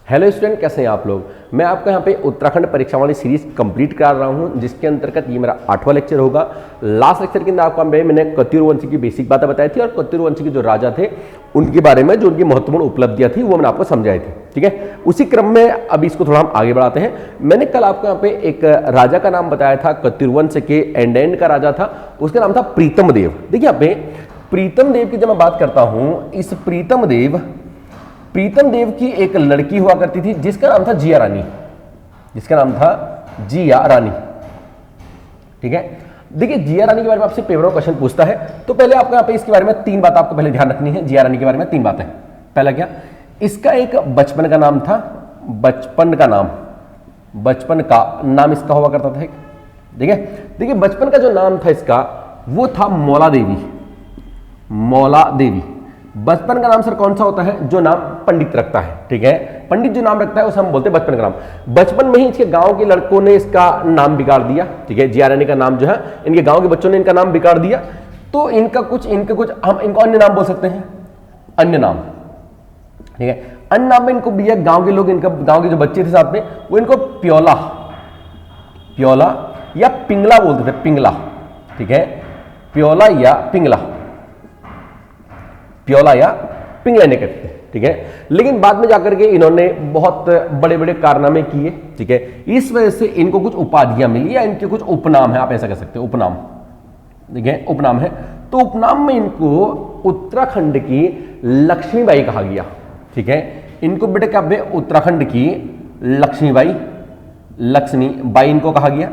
Hello student, कैसे हैं आप लोग। मैं आपको यहाँ पे उत्तराखंड परीक्षा वाली सीरीज कंप्लीट करा रहा हूँ, जिसके अंतर्गत ये मेरा 8वां लेक्चर होगा। लास्ट लेक्चर के अंदर आपको मैंने कत्यूर वंश की बेसिक बातें बताई थी और कत्यूर वंश के जो राजा थे उनके बारे में जो उनकी महत्वपूर्ण उपलब्धियां थी वो मैंने आपको समझाई थी। ठीक है, उसी क्रम में अब इसको थोड़ा हम आगे बढ़ाते हैं। मैंने कल आपको यहाँ पे एक राजा का नाम बताया था, कत्यूर वंश के एंड का राजा था, उसका नाम था प्रीतम देव। देखिए यहाँ पे प्रीतम देव की जब मैं बात करता हूँ, इस प्रीतम देव की एक लड़की हुआ करती थी जिसका नाम था जिया रानी, जिसका नाम था जिया रानी। ठीक है, देखिए जिया रानी के बारे में आपसे पेपर में क्वेश्चन पूछता है तो पहले आपको यहाँ पे इसके बारे में 3 बात आपको पहले ध्यान रखनी है। जिया रानी के बारे में 3 बातें। पहला क्या, इसका एक बचपन का नाम था, बचपन का नाम इसका हुआ करता था। ठीक है, देखिए बचपन का जो नाम था इसका वो था मौला देवी। बचपन का नाम सर कौन सा होता है, जो नाम पंडित रखता है। ठीक है, पंडित जो नाम रखता है उसे हम बोलते हैं बचपन का नाम। बचपन में ही इसके गांव के लड़कों ने इसका नाम बिगाड़ दिया। ठीक है, जिया रानी का नाम जो है इनके गांव के बच्चों ने इनका नाम बिगाड़ दिया, तो इनका कुछ हम इनको अन्य नाम बोल सकते हैं, अन्य नाम। ठीक है, अन्य नाम में इनको भैया गांव के लोग, इनका गांव के जो बच्चे थे साथ में, वो इनको प्योला या पिंगला बोलते थे, पिंगला। ठीक है, प्योला या पिंगला नहीं कहते। ठीक है, लेकिन बाद में जाकर के इन्होंने बहुत बड़े बड़े कारनामे किए। ठीक है, इस वजह से इनको कुछ उपाधियां मिली या इनके कुछ उपनाम है, आप ऐसा कह सकते हो, उपनाम। ठीक है, उपनाम है, तो उपनाम में इनको उत्तराखंड की लक्ष्मीबाई कहा गया। ठीक है, इनको बेटे क्या, उत्तराखंड की लक्ष्मीबाई इनको कहा गया।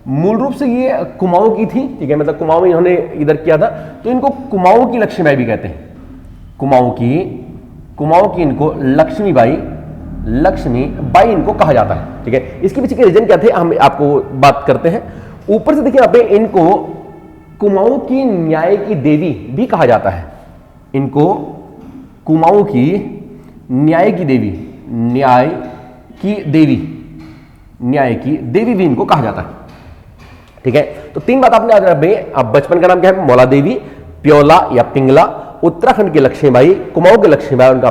मूल रूप से ये कुमाऊं की थी। ठीक है, मतलब कुमाऊं में इन्होंने इधर किया था, तो इनको कुमाऊं की लक्ष्मीबाई भी कहते हैं। कुमाऊं की इनको लक्ष्मीबाई इनको कहा जाता है। ठीक है, इसके पीछे के रीजन क्या थे हम आपको बात करते हैं। ऊपर से देखिए यहाँ पे इनको कुमाऊं की न्याय की देवी भी कहा जाता है। इनको कुमाऊं की न्याय की देवी भी इनको कहा जाता है। ठीक है, तो 3 बात आपने याद रखनी है। अब बचपन का नाम क्या है, मौला देवी, प्योला या पिंगला, उत्तराखंड की लक्ष्मीबाई, कुमाऊं की लक्ष्मीबाई, उनका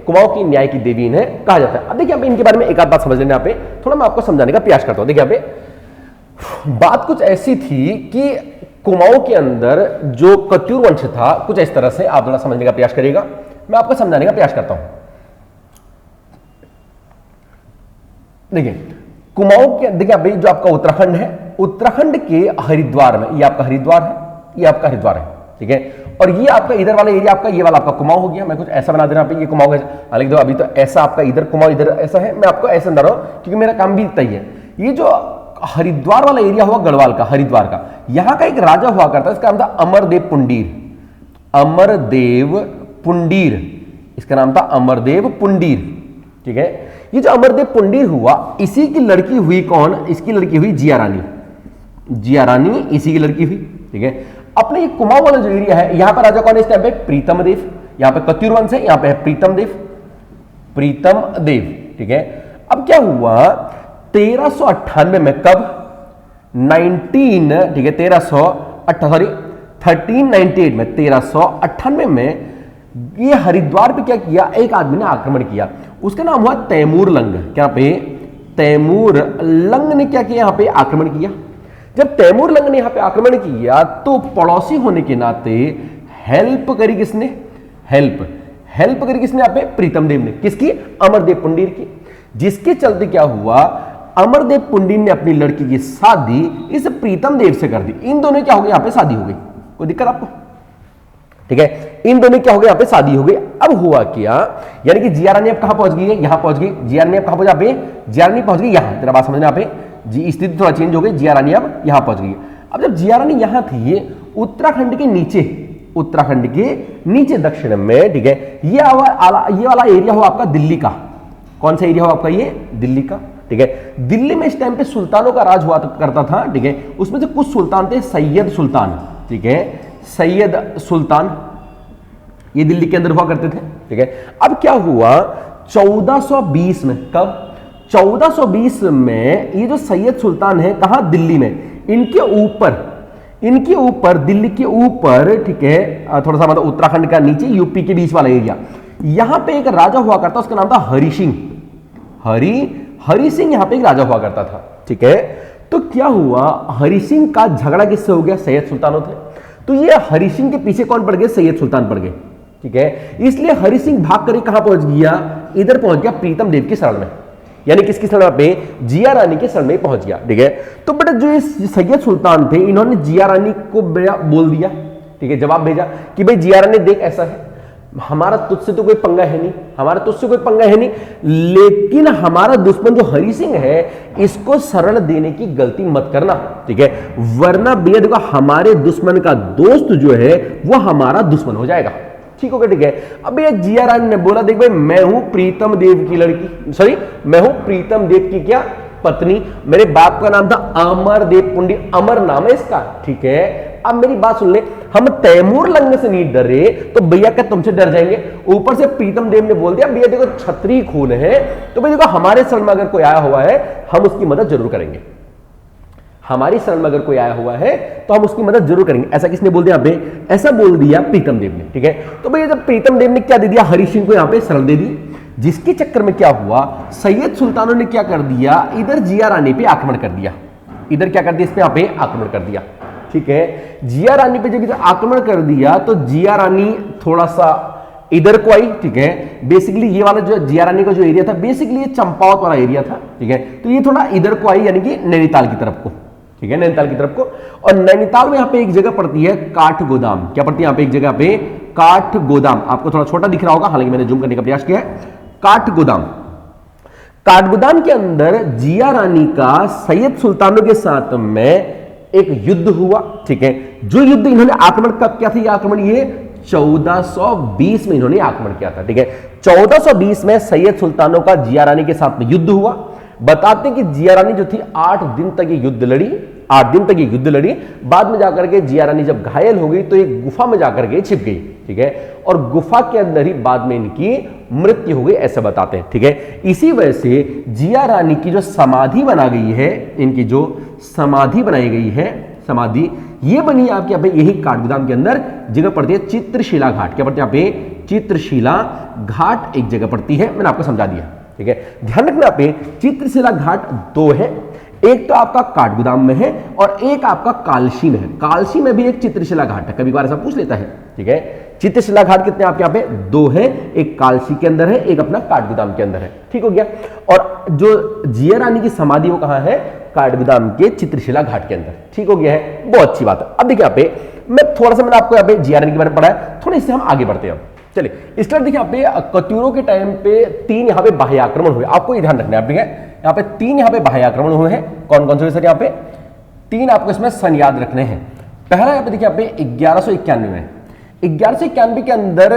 कुमाऊं की न्याय की देवी इन्हें कहा जाता है। अब देखिए इनके बारे में एक आध बात समझ लेना, यहाँ पे थोड़ा मैं आपको समझाने का प्रयास करता हूं। देखिए यहाँ पे बात कुछ ऐसी थी कि कुमाऊं के अंदर जो कत्यूर वंश था कुछ इस तरह से, आप थोड़ा समझने का प्रयास करिएगा, मैं आपको समझाने का प्रयास करता हूं। देखिए कुमाऊं के, देखिए अभी जो आपका उत्तराखंड है, उत्तराखंड के हरिद्वार में, ये आपका हरिद्वार है। ठीक है, और ये आपका इधर वाला एरिया, आपका ये वाला आपका कुमाऊं हो गया। मैं कुछ ऐसा बना दे रहा हूं, ये कुमाऊं है, हालांकि दो अभी तो ऐसा आपका इधर कुमाऊं, इधर ऐसा है, मैं आपको ऐसा बना रहा हूं क्योंकि मेरा काम भी इतना ही है। ये जो हरिद्वार वाला एरिया हुआ गढ़वाल का, हरिद्वार का, यहां का एक राजा हुआ करता है, इसका नाम था अमरदेव पुंडीर। इसका नाम था अमरदेव पुंडीर। ठीक है, ये जो अमरदेव पुंडीर हुआ, इसी की लड़की हुई कौन, इसकी लड़की हुई जिया रानी इसी की लड़की हुई। ठीक है, अपने ये कुमाऊं वाला जो एरिया है, यहां पर राजा कौन है इस टाइम पे, प्रीतम देव। यहां पे कत्यूर वंश है, यहां पे है प्रीतम देव। ठीक है, अब क्या हुआ, 1398 में, कब, 1398 में, 1398 में ये हरिद्वार पे क्या किया, एक आदमी ने आक्रमण किया, उसका नाम हुआ तैमूर लंग। क्या पे, तैमूर लंग ने क्या किया, यहां पे आक्रमण किया। जब तैमूर लंग ने यहां पे आक्रमण किया तो पड़ोसी होने के नाते हेल्प करी किसने, यहाँ पे प्रीतम देव ने, किसकी, अमरदेव पुंडीर की। जिसके चलते क्या हुआ, अमरदेव पुंडीर ने अपनी लड़की की शादी इस प्रीतम देव से कर दी। इन दोनों क्या हो गया, यहाँ पे शादी हो गई। कोई दिक्कत आपको? ठीक है, इन दोनों क्या हो गया, यहाँ पे शादी हो गई। अब हुआ क्या, यानी कि जिया रानी अब कहां पहुंच गई है, यहां पहुंच गई। जिया रानी अब कहां पहुंच, जिया रानी पहुंच गई यहां। तेरा बात समझना, यहाँ पे जी स्थिति थोड़ा चेंज हो गई, जिया रानी अब यहां पहुंच गई। अब जब जिया रानी यहां थी, उत्तराखंड के नीचे दक्षिण में, ठीक है, ये वाला एरिया हो आपका दिल्ली का। कौन सा एरिया हो आपका, ये दिल्ली का। ठीक है, दिल्ली में इस टाइम पे सुल्तानों का राज हुआ करता था। ठीक है, उसमें से कुछ सुल्तान थे सैयद सुल्तान। ठीक है, सैयद सुल्तान ये दिल्ली के अंदर हुआ करते थे। ठीक है, अब क्या हुआ, 1420 में, कब, 1420 में ये जो सैयद सुल्तान है, कहां, दिल्ली में, इनके ऊपर दिल्ली के ऊपर, ठीक है, थोड़ा सा मतलब उत्तराखंड का नीचे, यूपी के बीच वाला एरिया, यहां पे एक राजा हुआ करता, उसका नाम था हरि सिंह। हरि सिंह यहां पे एक राजा हुआ करता था, ठीक है। तो क्या हुआ, हरि सिंह का झगड़ा किससे हो गया, सैयद सुल्तानों थे। तो ये हरि सिंह के पीछे कौन पड़ गए, सैयद सुल्तान पड़ गए, ठीक है। इसलिए हरि सिंह भाग कर कहां पहुंच गया, इधर पहुंच गया प्रीतम देव की शरण में, यानी किसकी शरण पे, जिया रानी के शरण में पहुंच गया, ठीक है। तो बेटा जो सैयद सुल्तान थे, इन्होंने जिया रानी को बोल दिया, ठीक है, जवाब भेजा कि भाई जिया रानी देख ऐसा है, हमारा तुझसे तो कोई पंगा है नहीं, हमारा तुझसे कोई पंगा है नहीं, लेकिन हमारा दुश्मन जो हरि सिंह है इसको शरण देने की गलती मत करना, ठीक है, वरना भैया देखो हमारे दुश्मन का दोस्त जो है वो हमारा दुश्मन हो जाएगा, ठीक हो गया, ठीक है। अब ये जिया रानी ने बोला देख भाई मैं हूं प्रीतम देव की लड़की, सॉरी मैं हूं प्रीतम देव की क्या पत्नी, मेरे बाप का नाम था अमरदेव पुंडी, अमर नाम है इसका, ठीक है। अब मेरी बात सुन ले, हम तैमूर लंग से नहीं डर रहे तो भैया क्या तुमसे डर जाएंगे। ऊपर से प्रीतम देव ने बोल दिया भैया देखो क्षत्रिय खून है तो भाई देखो हमारे शरण में अगर कोई आया हुआ है हम उसकी मदद जरूर करेंगे, हमारी शरण में अगर कोई आया हुआ है तो हम उसकी मदद जरूर करेंगे। ऐसा किसने बोल दिया, ऐसा बोल दिया प्रीतम देव ने, ठीक है। तो भैया जब प्रीतम देव ने क्या दे दिया, हरि सिंह को यहां पे शरण दे दी, जिसके चक्कर में क्या हुआ, सैयद सुल्तानों ने क्या कर दिया, इधर जिया रानी पे आक्रमण कर दिया, इधर क्या कर दिया, इस पे यहां पे आक्रमण कर दिया, ठीक है। जिया रानी पे जब इधर आक्रमण कर दिया तो जिया रानी थोड़ा सा इधर को आई, ठीक है। बेसिकली ये वाला जो जिया रानी का जो एरिया था बेसिकली ये चंपावत वाला एरिया था, ठीक है। तो ये थोड़ा इधर को आई यानी कि नैनीताल की तरफ को, ठीक है, नैनीताल की तरफ को। और नैनीताल में यहां पे एक जगह पड़ती है काठगोदाम, क्या पड़ती है यहां पे एक जगह पे काठगोदाम, आपको थोड़ा छोटा दिख रहा होगा हालांकि मैंने जूम करने का प्रयास किया है, काठगोदाम। काठगोदाम के अंदर जिया रानी का सैयद सुल्तानों के साथ में एक युद्ध हुआ, ठीक है। जो युद्ध इन्होंने आक्रमण कब किया था, ये आक्रमण ये 1420 में इन्होंने आक्रमण किया था, ठीक है। 1420 में सैयद सुल्तानों का जिया रानी के साथ में युद्ध हुआ। बताते हैं कि जिया रानी जो थी 8 दिन तक ये युद्ध लड़ी, 8 दिन तक ये युद्ध लड़ी। बाद में जाकर के जिया रानी जब घायल हो गई तो एक गुफा में जाकर के छिप गई, ठीक है। और गुफा के अंदर ही बाद में इनकी मृत्यु हो गई, ऐसे बताते हैं, ठीक है। इसी वजह से जिया रानी की जो समाधि बना गई है, इनकी जो समाधि बनाई गई है, समाधि ये बनी आपके यहाँ पे यही काठगोदाम के अंदर जगह पड़ती है चित्रशिला घाट, क्या पड़ती है यहाँ पे, चित्रशिला घाट एक जगह पड़ती है, मैंने आपको समझा दिया, ठीक है। ध्यान रखना पे चित्रशिला घाट 2 है, एक तो आपका काठगोदाम में है और एक आपका कालशी में है। कालशी में भी एक चित्रशिला घाट है, कभी बार ऐसा पूछ लेता है, ठीक है। चित्रशिला घाट कितने आपके यहाँ पे 2 है, एक कालशी के अंदर है, एक अपना काठगोदाम के अंदर है, ठीक हो गया। और जो जिया रानी की समाधि वो कहां है, काठगोदाम के चित्रशिला घाट के अंदर, ठीक हो गया है, बहुत अच्छी बात है। अब देखिए यहाँ पे मैं थोड़ा सा मैंने आपको यहाँ पे जिया रानी के बारे में पढ़ा है, थोड़ा इससे हम आगे बढ़ते हैं। चलिए इसके बाद देखिए यहाँ पे कत्यूरों के टाइम पे 3 यहाँ पे बाह्य आक्रमण हुए, आपको ये ध्यान रखना है, ठीक है। यहाँ पे 3 यहाँ पे बाह्य आक्रमण हुए हैं, कौन कौन से सर, यहाँ पे 3 आपको इसमें सन याद रखने हैं। पहला यहाँ पे देखिए यहाँ पे 1191 में, 1191 के अंदर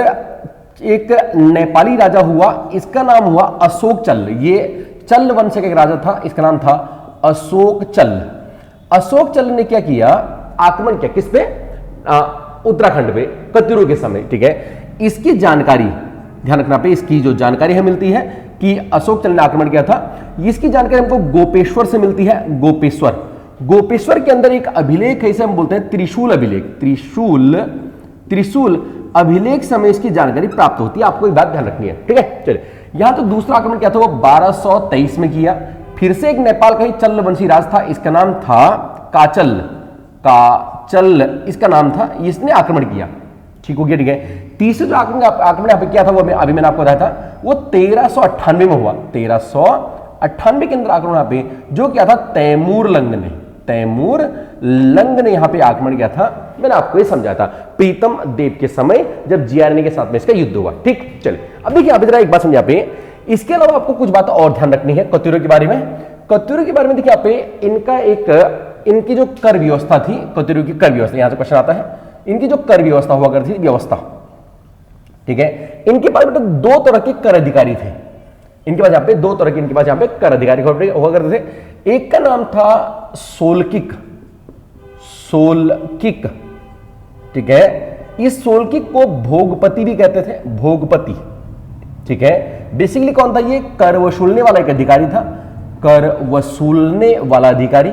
एक नेपाली राजा हुआ, इसका नाम हुआ अशोक चल, ये चल वंश का एक राजा था, इसका नाम था अशोक चल। अशोक चल ने क्या किया, आक्रमण किया किस पे, उत्तराखंड पे कत्यूरों के समय, ठीक है। इसकी जानकारी ध्यान रखना पे, इसकी जो जानकारी हमें मिलती है कि अशोक चल ने आक्रमण किया था, इसकी जानकारी हमको गोपेश्वर से मिलती है। गोपेश्वर, गोपेश्वर के अंदर एक अभिलेख है, इसे हम बोलते हैं त्रिशूल अभिलेख, त्रिशूल अभिलेख से हमें इसकी जानकारी प्राप्त होती है, आपको एक बात ध्यान रखनी है, ठीक है। चलिए यहां तो दूसरा आक्रमण क्या था, वो 1223 में किया, फिर से एक नेपाल का ही चल वंशी राज था, इसका नाम था काचल, इसका नाम था, इसने आक्रमण किया, ठीक हो गया, ठीक है। तीसरा जो आक्रमण यहाँ पे किया था वो अभी मैंने आपको बताया था, वो 1398 में हुआ, 1398 के अंदर आक्रमण यहाँ पे जो क्या था, तैमूर लंग ने यहाँ पे आक्रमण किया था, मैंने आपको ये समझा था प्रीतम देव के समय जब जिया रानी के साथ में इसका युद्ध हुआ, ठीक। चलिए अब देखिए आप जरा एक बात समझा पे, इसके अलावा आपको कुछ बात और ध्यान रखनी है कत्यूरों के बारे में। कत्यूरों के बारे में देखिए यहाँ पे इनका इनकी जो कर व्यवस्था थी, कत्यूरों की कर व्यवस्था, यहां से क्वेश्चन आता है, इनकी जो कर व्यवस्था हुआ करती थी, व्यवस्था, ठीक है। इनके पास बेटा 2 तरह के कर अधिकारी थे, इनके पास यहाँ पे 2 तरह के इनके पास यहाँ पे कर अधिकारी हुआ करते थे। एक का नाम था सोलकिक, ठीक है। इस सोलकिक को भोगपति भी कहते थे, भोगपति, ठीक है। बेसिकली कौन था, ये कर वसूलने वाला एक अधिकारी था, कर वसूलने वाला अधिकारी,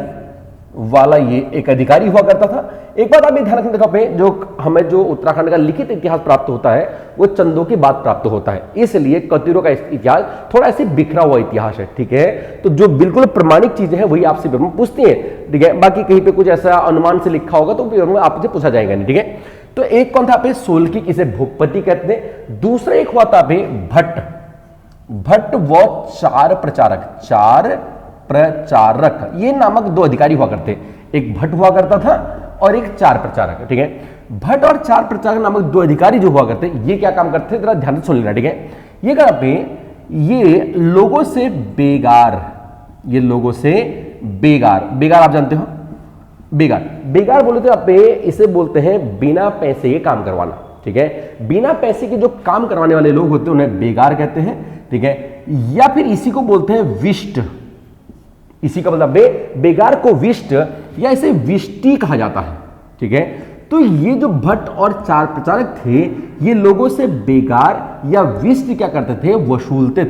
वाला ये एक अधिकारी हुआ करता था। एक बात आप ये ध्यान रखना पे, जो हमें जो उत्तराखंड का लिखित इतिहास प्राप्त होता है वो चंदों के बाद प्राप्त होता है, इसलिए कत्यूरों का इतिहास थोड़ा ऐसे बिखरा हुआ इतिहास है। ठीक है, तो जो बिल्कुल प्रमाणिक चीजें हैं वही आपसे पेपर में पूछती हैं। ठीक है, बाकी कहीं पे कुछ ऐसा अनुमान से लिखा होगा तो पेपर में आपसे पूछा जाएगा नहीं। ठीक है, तो एक कौन था पे सोलकी, इसे भूपति कहते हैं। दूसरा एक हुआ था पे भट्ट। भट्ट व चार प्रचारक ये नामक दो अधिकारी हुआ करते। एक भट्ट हुआ करता था और एक चार प्रचारक। ठीक है, भट्ट और चार प्रचारक नामक दो अधिकारी जो हुआ करते, ये क्या काम करते थे, जरा ध्यान से सुन लेना। ठीक है, ये क्या पे, ये लोगों से बेगार, ये लोगों से बेगार, बेगार आप जानते हो, बेगार बोले तो आप इसे बोलते हैं बिना पैसे के काम करवाना। ठीक है, बिना पैसे के जो काम करवाने वाले लोग होते हैं उन्हें बेगार कहते हैं। ठीक है, या फिर इसी को बोलते हैं विष्ट, इसी का मतलब बेगार को विष्ट या इसे विष्टि कहा जाता है। ठीक है, तो ये जो भट्ट और चार प्रचारक थे ये लोगों से बेगार या विष्ट क्या करते थे, वसूलते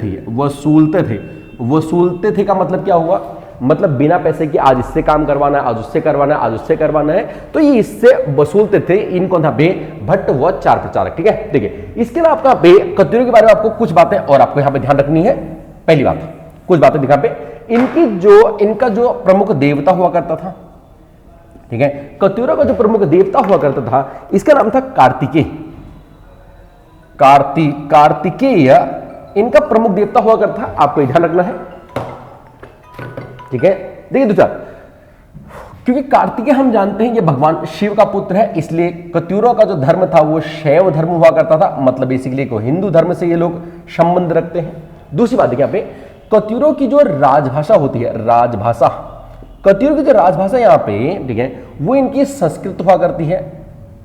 थे का मतलब क्या हुआ, मतलब बिना पैसे के आज इससे काम करवाना है, आज उससे करवाना है, आज उससे करवाना है, तो ये इससे वसूलते थे। इनको था भट्ट व चार प्रचारक। ठीक है, देखिए इसके अलावा आपका कत्यूरों के बारे में आपको कुछ बातें और आपको यहां पे ध्यान रखनी है। पहली बात, कुछ बातें दिखा पे, इनका जो प्रमुख देवता हुआ करता था। ठीक है, कत्यूरों का जो प्रमुख देवता हुआ करता था इसका नाम था कार्तिकेय। कार्तिकेय इनका प्रमुख देवता हुआ करता था, आपको ध्यान रखना है। ठीक है, देखिए दूसरा, क्योंकि कार्तिकेय हम जानते हैं ये भगवान शिव का पुत्र है, इसलिए कत्यूरों का जो धर्म था वो शैव धर्म हुआ करता था, मतलब बेसिकली को हिंदू धर्म से ये लोग संबंध रखते हैं। दूसरी बात देखिए यहाँ पे, कत्यूरों की जो राजभाषा होती है, राजभाषा, कत्यूरों की जो राजभाषा यहाँ पे, ठीक है, वो इनकी संस्कृत हुआ करती है।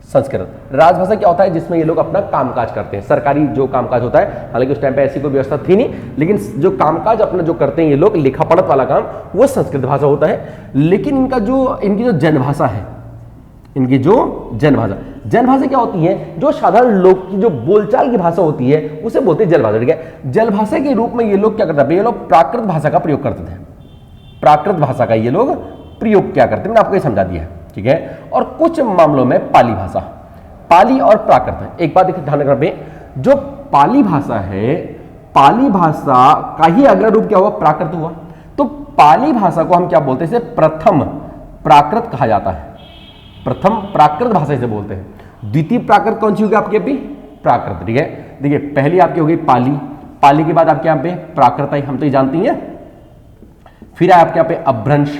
संस्कृत राजभाषा क्या होता है, जिसमें ये लोग अपना कामकाज करते हैं, सरकारी जो कामकाज होता है, हालांकि उस टाइम पे ऐसी कोई व्यवस्था थी नहीं, लेकिन जो कामकाज अपना जो करते हैं ये लोग, लिखा पढ़त वाला काम, वो संस्कृत भाषा होता है। लेकिन इनकी जो जनभाषा है, इनकी जो जनभाषा क्या होती है, जो साधारण लोग की जो बोलचाल की भाषा होती है उसे बोलते हैं जलभाषा। ठीक है, जलभाषा के रूप में ये लोग क्या करते थे, ये लोग प्राकृत भाषा का प्रयोग करते थे। प्राकृत भाषा का ये लोग प्रयोग क्या करते हैं, मैंने आपको ये समझा दिया है। ठीक है, और कुछ मामलों में पाली भाषा, पाली और प्राकृत। एक बात देखिए ध्यान रखना, जो पाली भाषा है, पाली भाषा का ही अगला रूप क्या हुआ, प्राकृत हुआ। तो पाली भाषा को हम क्या बोलते हैं, इसे प्रथम प्राकृत कहा जाता है। प्रथम प्राकृत भाषा इसे बोलते हैं। द्वितीय प्राकृत कौन सी होगी आपकी, अभी प्राकृत। ठीक है, देखिए पहली आपकी होगी पाली, पाली के बाद आपके यहाँ पे प्राकृत आई, हम तो ये जानते हैं। फिर आए आपके यहाँ पे अपभ्रंश,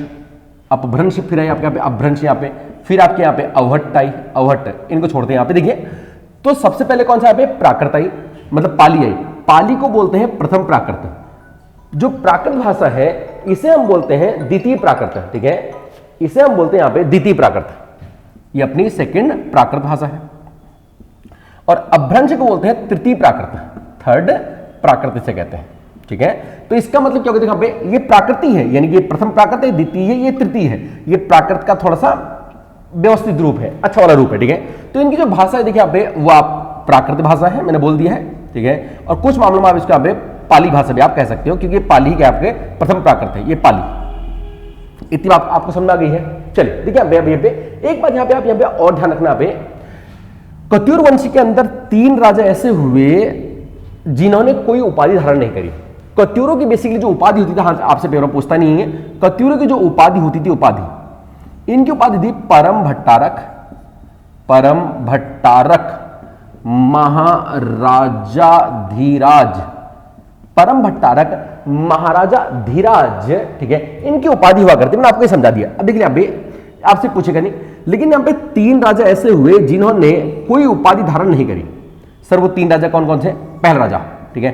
अपभ्रंश, फिर आए आपके यहाँ पे अपभ्रंश, यहाँ पे फिर आपके यहाँ पे अवहट्ट आई, अवहट्ट, इनको छोड़ते हैं यहाँ पे। देखिए तो सबसे पहले कौन सा यहाँ पे प्राकृत आई, मतलब पाली आई। पाली को बोलते हैं प्रथम प्राकृत। जो प्राकृत भाषा है इसे हम बोलते हैं द्वितीय प्राकृत। ठीक है, इसे हम बोलते हैं यहाँ पे द्वितीय प्राकृत, ये अपनी सेकंड प्राकृत भाषा है। और अपभ्रंश को बोलते हैं तृतीय प्राकृत, थर्ड प्राकृत इसे कहते हैं। ठीक है, तो इसका मतलब क्या होगा, देखो यहाँ पे ये प्राकृति है, यानी कि ये प्रथम प्राकृत है, द्वितीय है, ये तृतीय है, ये प्राकृत का थोड़ा सा व्यवस्थित रूप है, अच्छा वाला रूप है। ठीक है, तो इनकी जो भाषा है देखिए यहाँ पे वो आप प्राकृत भाषा है, मैंने बोल दिया है। ठीक है, और कुछ मामलों में आप इसको यहाँ पे पाली भाषा भी आप कह सकते हो, क्योंकि पाली के आपके प्रथम प्राकृत है, ये पाली। इतनी बात आपको समझ आ गई है। चलिए देखिए यहाँ पे एक बात यहाँ पे आप यहाँ पे और ध्यान रखना, पे कत्यूर वंश के अंदर 3 राजा ऐसे हुए जिन्होंने कोई उपाधि धारण नहीं करी। कत्यूरों की बेसिकली जो उपाधि होती थी, हाँ आपसे पेपर पूछता नहीं है, कत्यूरों की जो उपाधि होती थी, उपाधि, इनकी उपाधि थी परम भट्टारक, परम भट्टारक, महाराजा धीराज, परम भट्टारक, महाराजा धीराज। ठीक है, इनकी उपाधि हुआ करती, मैंने आपको ये समझा दिया। अब देखिए अभी आपसे पूछेगा नहीं, लेकिन यहाँ पे 3 राजा ऐसे हुए जिन्होंने कोई उपाधि धारण नहीं करी। सर वो 3 राजा कौन कौन से? पहला राजा, ठीक है,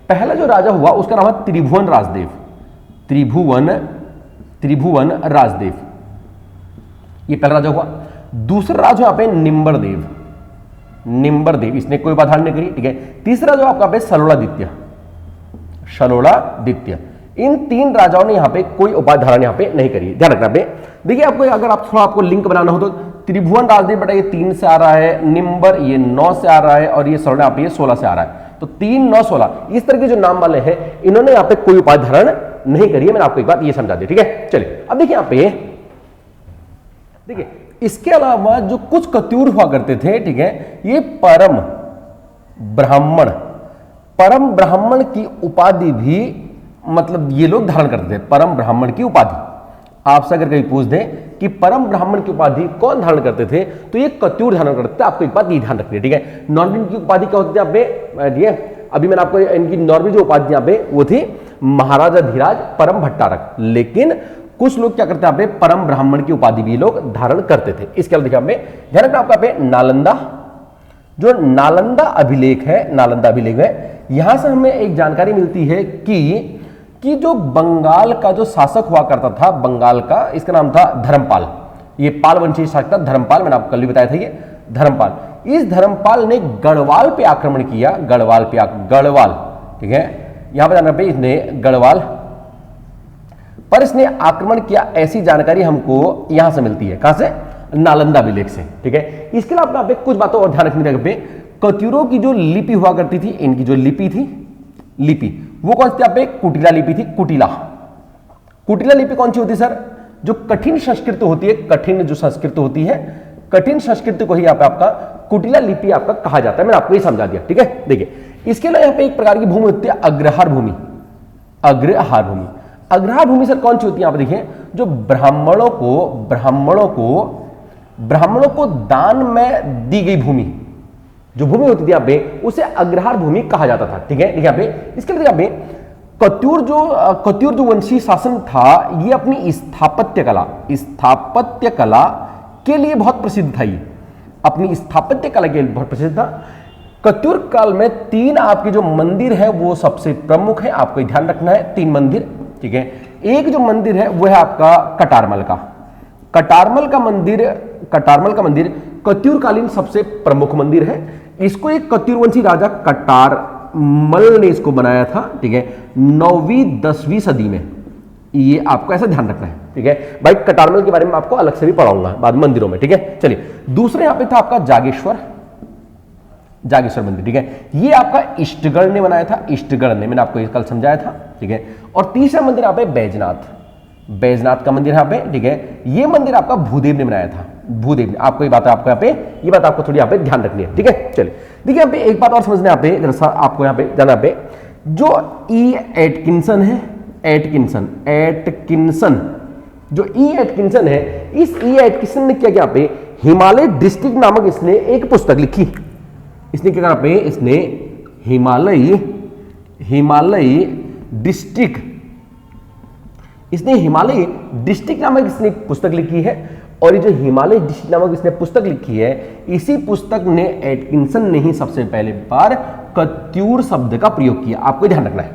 पहला जो राजा हुआ उसका नाम है त्रिभुवन राजदेव, त्रिभुवन राजदेव, ये पहला राजा हुआ। दूसरा राजा यहाँ पे निम्बरदेव, निम्बरदेव, इसने कोई उपाधि धारण नहीं करी। ठीक है, तीसरा जो आपका पे सलोड़ादित्य, सलोड़ादित्य। इन 3 राजाओं ने यहाँ पे कोई उपाधि धारण यहाँ पे नहीं करी। ध्यान रखना पे, देखिए आपको अगर आप थोड़ा आपको लिंक बनाना हो तो त्रिभुवन राजदेव बेटा ये 3 से आ रहा है, निम्बर ये 9 से आ रहा है, और ये सलोड़ा आप ये 16 से आ रहा है। तो 3, 9, 16 इस तरह के जो नाम वाले हैं इन्होंने यहाँ पे कोई उपाधि धारण नहीं करी है। मैंने आपको एक बात ये समझा दी। ठीक है, चलिए अब देखिए यहाँ पे देखिए इसके अलावा जो कुछ कत्यूर हुआ करते थे, ठीक है, ये परम ब्राह्मण की उपाधि भी मतलब ये लोग धारण करते थे। परम ब्राह्मण की उपाधि आपसे अगर कहीं पूछ दे कि परम ब्राह्मण की उपाधि कौन धारण करते थे, तो ये कत्यूर धारण करते थे। आपको एक बात ये ध्यान रखनी है, ठीक है। नॉर्मल की उपाधि क्या होती है यहाँ पे, अभी मैंने आपको इनकी नॉर्मल जो उपाधि यहाँ पे वो थी महाराजा धीराज परम भट्टारक, लेकिन कुछ लोग क्या करते हैं यहाँ पे परम ब्राह्मण की उपाधि भी लोग धारण करते थे। इसके अलावा देखिए यहाँ पे ध्यान रखना आपका पे नालंदा, जो नालंदा अभिलेख है, यहां से हमें एक जानकारी मिलती है कि जो बंगाल का जो शासक हुआ करता था, बंगाल का, इसका नाम था धर्मपाल। ये पाल वंशी शासक था धर्मपाल, मैंने आपको कल भी बताया था ये धर्मपाल। इस धर्मपाल ने गढ़वाल पे आक्रमण किया, गढ़वाल, ठीक है, यहां पर जाना पे इसने गढ़वाल पर इसने आक्रमण किया, ऐसी जानकारी हमको यहां से मिलती है। कहां से? नालंदा अभिलेख से, ठीक है। इसके अलावा आप कुछ बातों और ध्यान रखने पे, कत्यूरों की जो लिपि हुआ करती थी, इनकी जो लिपि थी, वो कौन सी थी? आप कुटिला लिपि थी। कुटिला लिपि कौन सी होती है सर? जो कठिन संस्कृत होती है, कठिन जो संस्कृत होती है, कठिन संस्कृत को ही यहाँ पे आपका कुटिला लिपि आपका कहा जाता है। मैंने आपको ये समझा दिया, ठीक है। देखिए इसके अलावा यहाँ पे एक प्रकार की भूमि होती है अग्रहार भूमि। अग्रहार भूमि सर कौन सी होती है? यहाँ पे देखिए, जो ब्राह्मणों को दान में दी गई भूमि, जो भूमि होती थी यहाँ पे, उसे अग्रहार भूमि कहा जाता था, ठीक है। यहाँ पे इसके लिए यहाँ पे कत्यूर जो वंशी शासन था, ये अपनी स्थापत्य कला के लिए बहुत प्रसिद्ध था। ये अपनी स्थापत्य कला के लिए बहुत प्रसिद्ध था। कत्यूर काल में 3 आपके जो मंदिर है वो सबसे प्रमुख है, आपको ध्यान रखना है। 3 मंदिर, ठीक है। एक जो मंदिर है वो है आपका कटारमल का मंदिर कत्यूर कालीन सबसे प्रमुख मंदिर है। इसको एक कत्यूरवंशी राजा कटारमल ने इसको बनाया था, ठीक है, 9वीं 10वीं सदी में। ये आपको ऐसा ध्यान रखना है, ठीक है भाई। कटारमल के बारे में आपको अलग से भी पढ़ाऊंगा बाद मंदिरों में, ठीक है। चलिए दूसरे यहां पे था आपका जागेश्वर मंदिर, ठीक है। ये आपका इष्टगढ़ ने बनाया था, मैंने आपको ये कल समझाया था, ठीक है। और तीसरा मंदिर यहाँ पे बैजनाथ का मंदिर यहाँ पे, ठीक है। ये मंदिर आपका भूदेव ने बनाया था, आपको ये बात आपको थोड़ी यहाँ पे ध्यान रखनी है, ठीक है। चलिए देखिए यहाँ पे एक बात और समझना, यहाँ पे जरा आपको यहाँ पे जाना पे, जो एटकिंसन है, जो एटकिंसन है, इस एटकिंसन ने क्या किया पे, हिमालय डिस्ट्रिक्ट नामक इसने एक पुस्तक लिखी। इसने क्या कहा पे, इसने हिमालय डिस्ट्रिक्ट नामक इसने एक पुस्तक लिखी है। और ये जो हिमालय डिस्ट्रिक्ट नामक इसने पुस्तक लिखी है, इसी पुस्तक ने एटकिंसन ने ही सबसे पहले बार कत्यूर शब्द का प्रयोग किया। आपको ध्यान रखना है,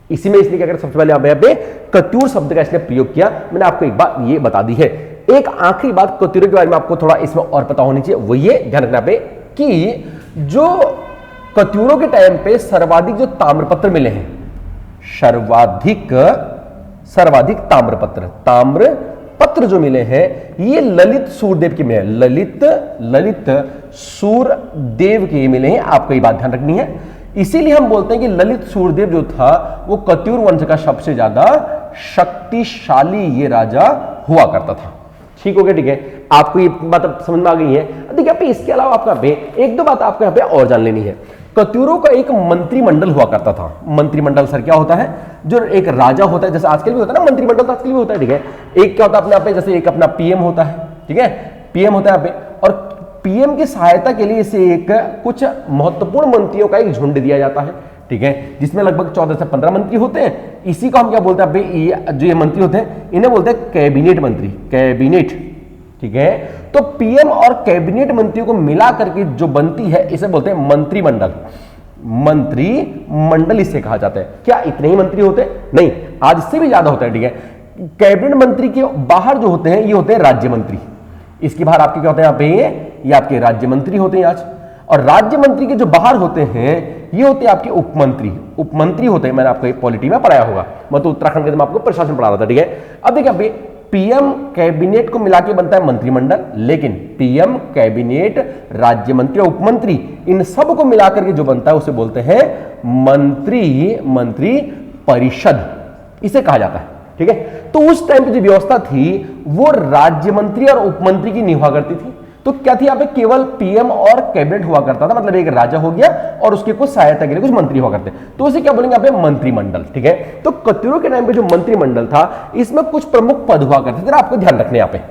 इसी में इसने क्या किया, सबसे पहले यहाँ पे कत्यूर शब्द का इसने प्रयोग किया। मैंने आपको एक बात ये बता दी है। एक आखिरी बात कत्यूरों के बारे में आपको थोड़ा इसमें और पता होनी चाहिए, वो ये ध्यान रखना पे कि जो कत्यूरों के टाइम पे सर्वाधिक जो ताम्रपत्र मिले हैं, सर्वाधिक ताम्रपत्र जो मिले हैं, ये ललित सूरदेव के मिले हैं, ललित सूरदेव के मिले हैं। आपको ये बात ध्यान रखनी है। इसीलिए हम बोलते हैं कि ललित सूरदेव जो था वो कत्यूर वंश का सबसे ज्यादा शक्तिशाली ये राजा हुआ करता था। ठीक हो गया, ठीक है। आपको ये बात समझ में आ गई है। देखिए यहाँ पे इसके अलावा आपका एक दो बात आपको यहाँ पे और जान लेनी है। कत्यूरों का एक मंत्रिमंडल हुआ करता था। मंत्रिमंडल सर क्या होता है, जो एक राजा होता है, जैसे आजकल भी होता है ना मंत्रिमंडल, तो आजकल भी होता है, ठीक है। एक क्या होता है अपने यहाँ पे, जैसे एक अपना पीएम होता है, ठीक है, पीएम होता है यहाँ पे, और पीएम की सहायता के लिए इसे एक कुछ महत्वपूर्ण मंत्रियों का एक झुंड दिया जाता है, ठीक है, जिसमें लगभग 14 से 15 मंत्री होते हैं। इसी को हम क्या बोलते हैं, जो ये मंत्री होते हैं इन्हें बोलते हैं कैबिनेट मंत्री, कैबिनेट, ठीक है। तो पीएम और कैबिनेट मंत्रियों को मिला करके जो बनती है इसे बोलते हैं मंत्रिमंडल। मंत्रिमंडल इसे कहा जाता है। क्या इतने ही मंत्री होते हैं? नहीं, आज इससे भी ज्यादा होता है, ठीक है। कैबिनेट मंत्री के बाहर जो होते हैं ये होते हैं राज्य मंत्री। इसके बाहर आपके क्या होते हैं यहाँ पे, ये आपके राज्य मंत्री होते हैं आज। और राज्य मंत्री के जो बाहर होते हैं ये होते हैं आपके उपमंत्री होते हैं। मैंने आपको पॉलिटी में पढ़ाया होगा, मतलब उत्तराखंड के आपको प्रशासन पढ़ा रहा था, ठीक है। अब देखिए यहाँ पे पीएम कैबिनेट को मिला के बनता है मंत्रिमंडल, लेकिन पीएम कैबिनेट राज्य मंत्री और उपमंत्री इन सब को मिलाकर के जो बनता है उसे बोलते हैं मंत्री परिषद, इसे कहा जाता है, ठीक है। तो उस टाइम पे जो व्यवस्था थी वो राज्य मंत्री और उप मंत्री की नहीं हुआ करती थी। तो क्या थी यहाँ पे केवल पीएम और कैबिनेट हुआ करता था, मतलब एक राजा हो गया और उसके कुछ सहायता के लिए कुछ मंत्री हुआ करते, तो उसे क्या बोलेंगे यहाँ पे मंत्रिमंडल। ठीक है, तो कत्यूरों के टाइम पे जो मंत्रिमंडल था इसमें कुछ प्रमुख पद हुआ करते थे, आपको ध्यान रखने यहाँ पे।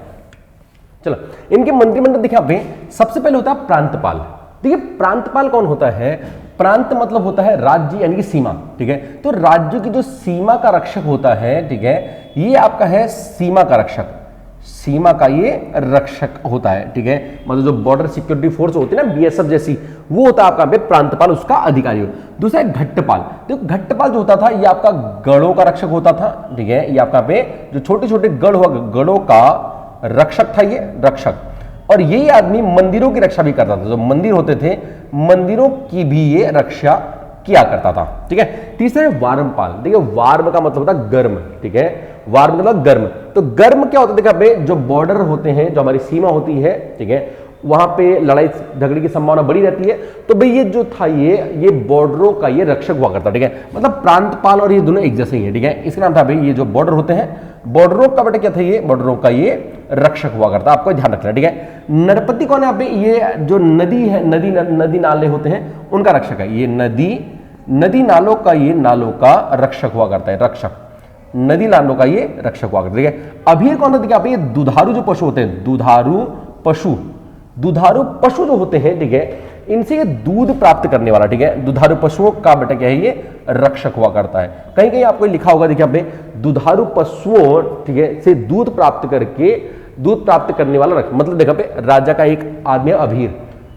चलो इनके मंत्रिमंडल देखिए यहाँ पे, सबसे पहले होता है प्रांतपाल। देखिए प्रांतपाल कौन होता है? प्रांत मतलब होता है राज्य यानी कि सीमा। ठीक है, तो राज्य की जो सीमा का रक्षक होता है, ठीक है, ये आपका है सीमा का रक्षक, सीमा का ये रक्षक होता है। ठीक है, मतलब जो बॉर्डर सिक्योरिटी फोर्स होती है ना, बीएसएफ जैसी, वो होता है आपका पे प्रांतपाल, उसका अधिकारी हो। दूसरा है घट्टपाल। देखो घट्टपाल जो होता था ये आपका गढ़ों का रक्षक होता था। ठीक है, ये आपका पे जो छोटे छोटे गढ़ हुआ, गढ़ों का रक्षक था ये रक्षक, और यही आदमी मंदिरों की रक्षा भी करता था। जो मंदिर होते थे मंदिरों की भी ये रक्षा किया करता था। ठीक है, तीसरा है वार्मपाल। देखिए वार्म का मतलब होता है गर्म। ठीक है, वार्म मतलब गर्म। तो गर्म क्या होता है? देखिए जो बॉर्डर होते हैं, जो हमारी सीमा होती है, ठीक है, वहां पे लड़ाई झगड़े की संभावना बड़ी रहती है, तो भाई ये जो था ये बॉर्डरों का ये रक्षक हुआ करता। ठीक है, मतलब प्रांतपाल और ये दोनों एक जैसे ही है। ठीक है, इसका नाम था भाई ये जो बॉर्डर होते हैं, बॉर्डरों का बेटा क्या था? ये बॉर्डरों का ये रक्षक हुआ करता, आपको ध्यान रखना। ठीक है, नरपति कौन है यहाँ पे? ये जो नदी है, नदी नाले होते हैं उनका रक्षक है। ये नदी नालों का ये नालों का रक्षक हुआ करता है, रक्षक, नदी नालों का ये रक्षक हुआ करता है। ठीक है, अभी कौन था? देखिए ये दुधारू जो पशु होते हैं, दुधारू पशु जो होते हैं, ठीक है, इनसे ये दूध प्राप्त करने वाला, ठीक है, दुधारू पशुओं का बेटा क्या है? ये रक्षक हुआ करता है। कहीं कहीं आपको लिखा होगा, देखिए आपने दुधारू पशुओं, ठीक है, से दूध प्राप्त करने वाला रक्षक, मतलब देखा पे राजा का एक आदमी अभीर,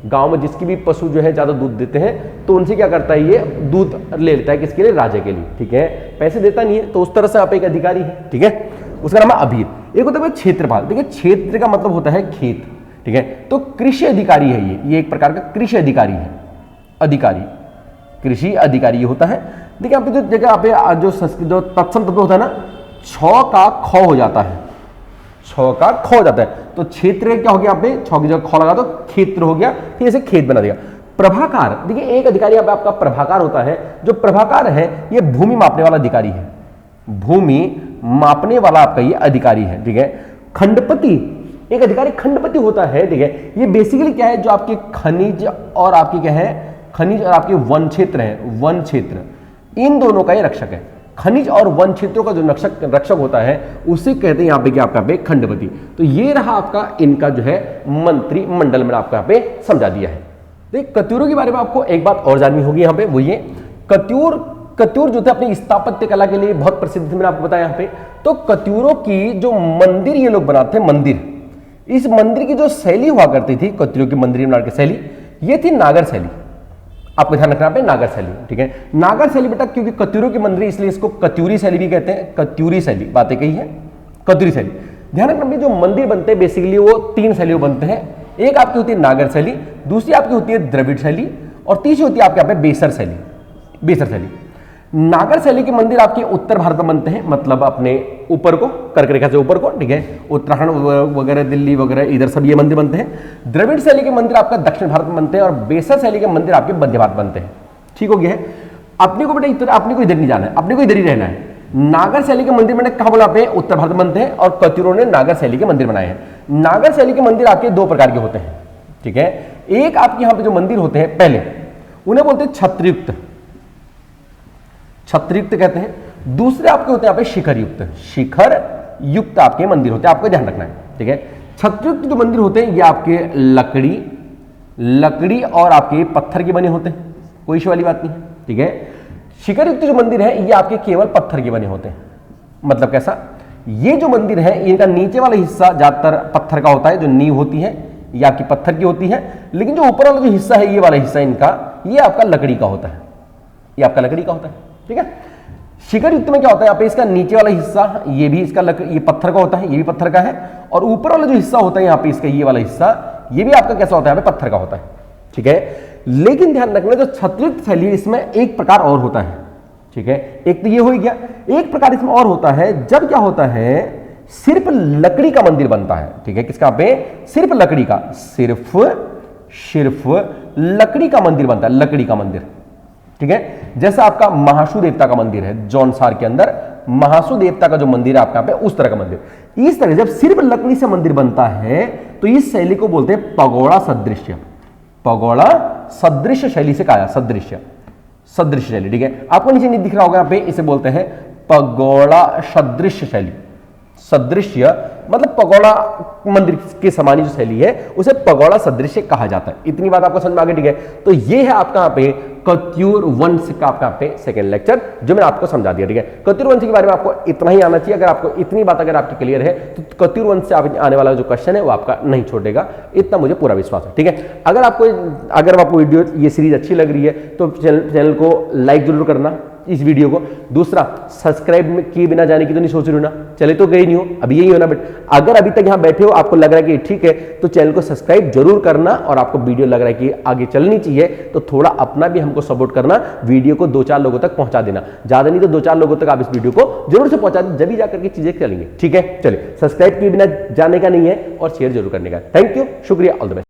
गांव में जिसकी भी पशु जो है ज्यादा दूध देते हैं तो उनसे क्या करता है? ये दूध ले लेता है, किसके लिए? राजा के लिए। ठीक है, पैसे देता नहीं है, तो उस तरह से आप एक अधिकारी है। ठीक है, उसका नाम है अभीर। एक होता है क्षेत्रपाल। देखिए क्षेत्र का मतलब होता है खेत। ठीक है, तो कृषि अधिकारी है ये एक प्रकार का कृषि अधिकारी है, कृषि अधिकारी ये होता है। देखिए आप जो जगह आप जो तत्सम तत्व होता है ना, छ का ख हो जाता है, तो क्षेत्र क्या हो गया? यहाँ पे छ की जगह ख लगा तो क्षेत्र हो गया, फिर इसे खेत बना दिया। प्रभाकार, देखिए एक अधिकारी यहाँ पे आपका प्रभाकार होता है। जो प्रभाकार है ये भूमि मापने वाला अधिकारी है, भूमि मापने वाला आपका ये अधिकारी है। ठीक है, खंडपति, एक अधिकारी खंडपति होता है। ठीक है, ये बेसिकली क्या है? जो आपके खनिज और आपकी क्या है? खनिज और आपके वन क्षेत्र है, वन क्षेत्र, इन दोनों का ये रक्षक है। खनिज और वन क्षेत्रों का जो रक्षक होता है उसे कहते हैं यहाँ पे क्या? आपका पे खंडपति। तो ये रहा आपका इनका जो है मंत्रिमंडल में आपको यहाँ पे समझा दिया है। देखिए कत्यूरों के बारे में आपको एक बात और जाननी होगी यहाँ पे, वो ये कत्यूर जो थे अपनी स्थापत्य कला के लिए बहुत प्रसिद्ध थे, मैंने आपको बताया यहाँ पे। तो कत्यूरों की जो मंदिर ये लोग बनाते हैं, मंदिर, इस मंदिर की जो शैली हुआ करती थी, कत्यूरों की मंदिर बनाने की शैली, ये थी नागर शैली। आपको ध्यान रखना पे नागर शैली। ठीक है, नागर शैली बेटा क्योंकि कत्यूरों की मंदिर इसलिए इसको कत्यूरी शैली भी कहते हैं। कत्यूरी शैली, बातें कही है, कत्यूरी शैली। ध्यान रखना जो मंदिर बनते हैं बेसिकली वो तीन शैलियों बनते हैं। एक आपकी होती है नागर शैली, दूसरी आपकी होती है द्रविड़ शैली, और तीसरी होती है आपके यहाँ पे बेसर शैली। नागर शैली के मंदिर आपके उत्तर भारत में बनते हैं, मतलब अपने ऊपर को, कर्क रेखा से ऊपर को। ठीक है, उत्तराखंड वगैरह, दिल्ली वगैरह, इधर सब ये मंदिर बनते हैं। द्रविड़ शैली के मंदिर आपका दक्षिण भारत में बनते हैं, और बेसर शैली के मंदिर आपके मध्य भारत बनते हैं। ठीक हो गया है। अपने को बेटा अपने को इधर नहीं जाना है, अपने को इधर ही रहना है। नागर शैली के मंदिर मैंने कहा बोला पे उत्तर भारत में बनते हैं, और कत्यूरों ने नागर शैली के मंदिर बनाए हैं। नागर शैली के मंदिर आपके दो प्रकार के होते हैं। ठीक है, एक आपके यहाँ पे जो मंदिर होते हैं पहले उन्हें बोलते हैं छत्रयुक्त कहते हैं। दूसरे आपके होते हैं यहाँ पे शिखर युक्त आपके मंदिर होते हैं, आपको ध्यान रखना है। ठीक है, छत्रयुक्त जो मंदिर होते हैं ये आपके लकड़ी और आपके पत्थर के बने होते हैं, कोई इश्यू वाली बात नहीं है। ठीक है, शिखर युक्त जो मंदिर है ये आपके केवल पत्थर के बने होते हैं। मतलब कैसा? ये जो मंदिर है इनका नीचे वाला हिस्सा ज्यादातर पत्थर का होता है, जो नींव होती है ये आपकी पत्थर की होती है, लेकिन जो ऊपर वाला जो हिस्सा है ये वाला हिस्सा इनका, ये आपका लकड़ी का होता है, ये आपका लकड़ी का होता है। ठीक है, शिखर युक्त में क्या होता है? यहाँ पे इसका नीचे वाला हिस्सा ये भी इसका ये पत्थर का होता है, ये भी पत्थर का है, और ऊपर वाला जो हिस्सा होता है यहाँ पे इसका ये वाला हिस्सा, ये भी आपका कैसा होता है? यहाँ पे पत्थर का होता है। ठीक है, लेकिन ध्यान रखना जो छत्रयुक्त शैली इसमें एक प्रकार और होता है। ठीक है, एक तो ये हो गया, एक प्रकार इसमें और होता है, जब क्या होता है? सिर्फ लकड़ी का मंदिर बनता है। ठीक है, किसका पे? सिर्फ लकड़ी का, सिर्फ लकड़ी का मंदिर बनता है, लकड़ी का मंदिर। ठीक है, जैसा आपका महाशु देवता का मंदिर है जौनसार के अंदर, महासु देवता का जो मंदिर है आपका पे उस तरह का मंदिर। इस तरह जब सिर्फ लकड़ी से मंदिर बनता है तो इस शैली को बोलते हैं पगोड़ा सदृश्य। पगोड़ा सदृश्य शैली से कहा, सदृश्य, सदृश्य शैली। ठीक है, आपको नीचे नहीं दिख रहा होगा यहाँ पे, इसे बोलते हैं पगोड़ा सदृश्य शैली। सदृश्य मतलब पगोड़ा मंदिर के समान जो शैली है उसे पगोड़ा सदृश्य कहा जाता है। इतनी बात आपको समझ में आ गई। ठीक है, तो ये है आपका यहाँ पे कत्यूर वंश का आपका यहाँ पे सेकंड लेक्चर जो मैंने आपको समझा दिया। ठीक है, कत्यूर वंश के बारे में आपको इतना ही आना चाहिए। अगर आपको इतनी बात अगर आपकी क्लियर है तो कत्यूर वंश से आप आने वाला जो क्वेश्चन है वो आपका नहीं छोड़ेगा, इतना मुझे पूरा विश्वास है। ठीक है, अगर आपको वीडियो ये सीरीज अच्छी लग रही है तो चैनल को लाइक जरूर करना इस वीडियो को। दूसरा, सब्सक्राइब किए बिना जाने की तो नहीं सोच रही हो ना, चले तो गई नहीं हो, अभी यही हो ना। बट अगर अभी तक यहाँ बैठे हो, आपको लग रहा है कि ठीक है, तो चैनल को सब्सक्राइब जरूर करना, और आपको वीडियो लग रहा है कि आगे चलनी चाहिए तो थोड़ा अपना भी हमको सपोर्ट करना, वीडियो को 2-4 लोगों तक पहुंचा देना, ज्यादा नहीं तो 2-4 लोगों तक आप इस वीडियो को जरूर से पहुंचा दें, जब भी जाकर के चीजें चलेंगे। ठीक है, चलिए, सब्सक्राइब किए बिना जाने का नहीं है और शेयर जरूर करने का। थैंक यू, शुक्रिया, ऑल द बेस्ट।